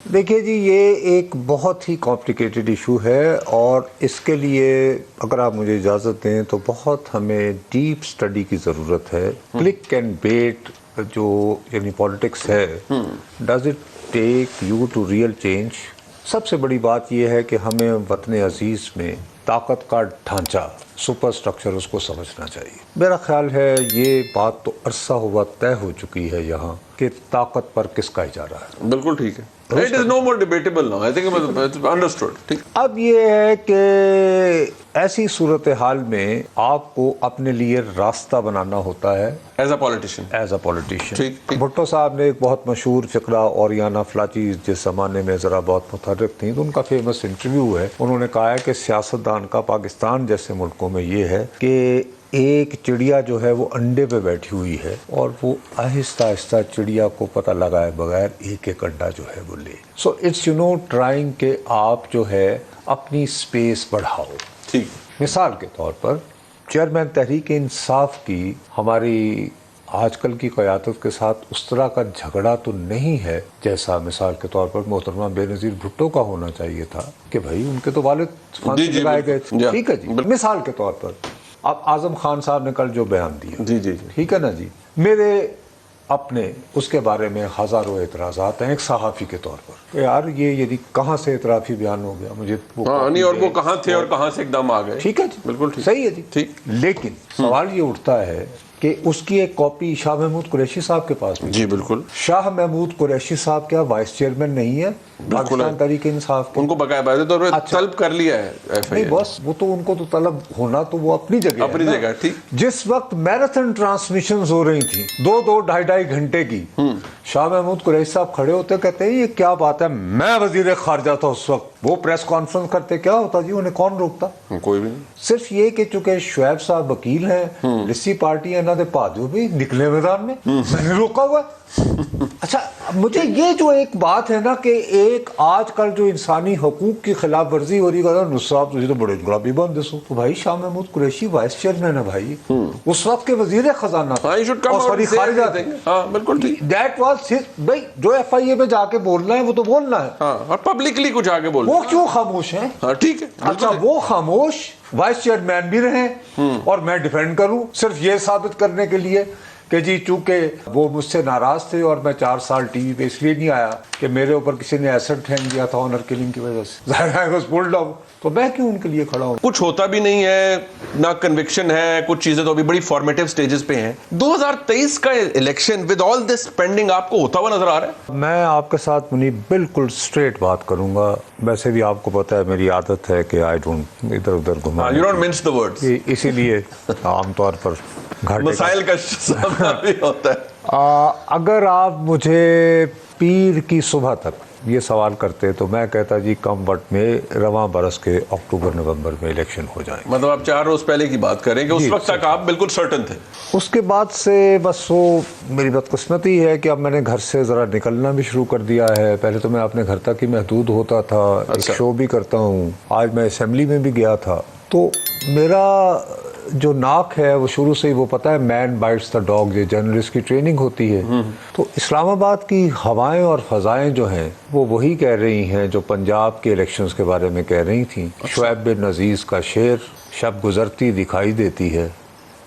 دیکھیے جی، یہ ایک بہت ہی کمپلیکیٹڈ ایشو ہے اور اس کے لیے اگر آپ مجھے اجازت دیں تو بہت ہمیں ڈیپ سٹڈی کی ضرورت ہے. کلک اینڈ بیٹ جو یعنی پالیٹکس ہے، does it take you to real change? سب سے بڑی بات یہ ہے کہ ہمیں وطن عزیز میں طاقت کا ڈھانچہ، سپر سٹرکچر، اس کو سمجھنا چاہیے. میرا خیال ہے یہ بات تو عرصہ ہوا طے ہو چکی ہے یہاں کہ طاقت پر کس کا اجارہ ہے. بالکل ٹھیک ہے. It is no more debatable now. I think it's understood. ٹھیک. اب یہ ہے کہ ایسی صورتحال میں آپ کو اپنے لیے راستہ بنانا ہوتا ہے As a politician. As a politician. ٹھیک. بھٹو صاحب نے ایک بہت مشہور فقرہ اوریانا فلاچی جس زمانے میں ذرا بہت متحرک تھیں، تو ان کا فیمس انٹرویو ہے. انہوں نے کہا ہے کہ سیاستدان کا پاکستان جیسے ملکوں میں یہ ہے کہ ایک چڑیا جو ہے وہ انڈے پہ بیٹھی ہوئی ہے اور وہ آہستہ آہستہ چڑیا کو پتہ لگائے بغیر ایک ایک انڈا جو ہے وہ لے. سو اٹس ٹرائنگ کہ آپ جو ہے اپنی سپیس بڑھاؤ. ٹھیک. مثال کے طور پر چیئرمین تحریک انصاف کی ہماری آج کل کی قیادت کے ساتھ اس طرح کا جھگڑا تو نہیں ہے جیسا مثال کے طور پر محترمہ بے نظیر بھٹو کا ہونا چاہیے تھا کہ بھائی ان کے تو والد پھانسی لگائے گئے تھے. ٹھیک ہے جی. مثال کے طور پر اب اعظم خان صاحب نے کل جو بیان دیا، جی ٹھیک ہے نا جی، میرے اپنے اس کے بارے میں ہزاروں اعتراضات ہیں ایک صحافی کے طور پر کہ یار یہ یعنی کہاں سے اعترافی بیان ہو گیا. مجھے نہیں، اور وہ کہاں تھے اور کہاں سے ایک دم آ گئے. ٹھیک ہے جی، بالکل ٹھیک. صحیح ہے جی. ٹھیک. لیکن سوال یہ اٹھتا ہے کہ اس کی ایک کاپی شاہ محمود قریشی صاحب کے پاس بھی. جی بالکل. شاہ محمود قریشی صاحب کیا وائس چیئرمین نہیں ہے پاکستان تحریک انصاف کے؟ ان کو باقاعدہ طور پہ طلب کر لیا ہے. نہیں بس وہ تو ان کو تو طلب ہونا تو وہ اپنی جگہ اپنی جگہ. ٹھیک. جس وقت میراتھن ٹرانسمیشنز ہو رہی تھیں 2-2 ڈھائی گھنٹے کی، شاہ محمود قریشی صاحب کھڑے ہوتے کہتے ہیں یہ کیا بات ہے، میں وزیر خارجہ تھا اس وقت، وہ پریس کانفرنس کرتے کیا ہوتا جی، انہیں کون روکتا؟ کوئی بھی نہیں. صرف یہ کہ چونکہ شعیب صاحب وکیل ہیں، لسی پارٹی ہے، نہ دے پادو بھی نکلے میدان میں نے روکا ہوا ہے. اچھا مجھے یہ جو ایک بات ہے نا کہ ایک آج کل جو انسانی حقوق کی خلاف ورزی ہو رہی ہے، نصاب تجھے تو بڑے گلابی بند سو تو بھائی شاہ محمود قریشی وائس چیئرمین ہے بھائی، اس وقت کے وزیر خزانہ خارجہ تھے. ہاں بالکل ٹھیک. دیٹ واز بھائی جو ایف آئی اے میں جا کے بولنا ہے وہ تو بولنا ہے. ہاں، اور پبلکلی کچھ آگے بولنا. وہ کیوں خاموش ہیں؟ ہاں ٹھیک ہے. اچھا وہ خاموش وائس چیئرمین بھی رہے اور میں ڈیفینڈ کروں صرف یہ ثابت کرنے کے لیے کہ جی چونکہ وہ مجھ سے ناراض تھے اور میں 4 سال ٹی وی پہ اس لیے نہیں آیا کہ میرے اوپر کسی نے ایسڈ پھینک دیا تھا آنر کلنگ کی وجہ سے، ظاہر ہے اس پولڈ آؤٹ، تو میں کیوں ان کے لیے کھڑا ہوں؟ کچھ ہوتا بھی نہیں ہے، نہ کنوکشن ہے، کچھ چیزیں تو ابھی بڑی فارمیٹیو سٹیجز پہ ہیں. 2023 کا election with all this pending آپ کو ہوتا ہوا نظر آ رہا ہے؟ میں آپ کے ساتھ منیب بالکل اسٹریٹ بات کروں گا. ویسے بھی آپ کو پتہ ہے میری عادت ہے کہ آئی ڈونٹ ادھر ادھر گھما، you don't means the words, اسی لیے عام طور پر مسائل کا سامنا بھی ہوتا ہے. اگر آپ مجھے پیر کی صبح تک یہ سوال کرتے تو میں کہتا جی کم وقت میں رواں برس کے اکتوبر نومبر میں الیکشن ہو جائیں. مطلب آپ 4 روز پہلے کی بات کریں کہ اس وقت تک آپ بالکل سرٹن تھے؟ اس کے بعد سے بس وہ میری بدقسمتی ہے کہ اب میں نے گھر سے ذرا نکلنا بھی شروع کر دیا ہے. پہلے تو میں اپنے گھر تک ہی محدود ہوتا تھا. ایک شو بھی کرتا ہوں، آج میں اسمبلی میں بھی گیا تھا. تو میرا جو ناک ہے وہ شروع سے ہی وہ پتہ ہے مین بائٹس دا ڈاگ، یہ جرنلسٹ کی ٹریننگ ہوتی ہے. تو اسلام آباد کی ہوائیں اور فضائیں جو ہیں وہ وہی کہہ رہی ہیں جو پنجاب کے الیکشنز کے بارے میں کہہ رہی تھیں. شعیب بن عزیز کا شعر، شب گزرتی دکھائی دیتی ہے،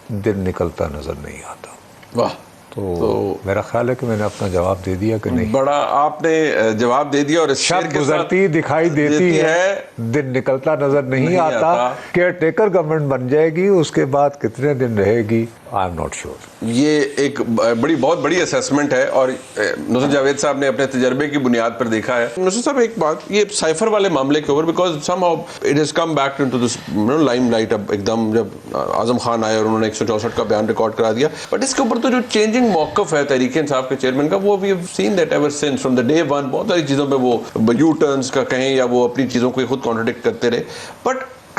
دن نکلتا نظر نہیں آتا. واہ. تو میرا خیال ہے کہ میں نے اپنا جواب دے دیا کہ نہیں؟ بڑا آپ نے جواب دے دیا. اور شب گزرتی دکھائی دیتی ہے، دن نکلتا نظر نہیں آتا. کیئر ٹیکر گورنمنٹ بن جائے گی، اس کے بعد کتنے دن رہے گی آئی ایم ناٹ شیور. یہ ایک بہت بڑی اسیسمنٹ ہے اور نصرت جاوید صاحب نے اپنے تجربے کی بنیاد پر دیکھا ہے. نصرت صاحب ایک بات، یہ سائفر والے معاملے کے اوپر because some how it has come back into this Lime light اب ایک دم جب اعظم خان آئے اور انہوں نے 164 کا بیان ریکارڈ کرا دیا. بٹ اس کے اوپر تو جو چینجنگ موقف ہے تحریک انصاف کے چیئرمین کا، وہ we have seen that ever since from the day one. بہت ساری چیزوں پہ وہ یو ٹرنس کا کہیں یا وہ اپنی چیزوں کو خود کانٹرڈکٹ کرتے رہے. بٹ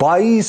22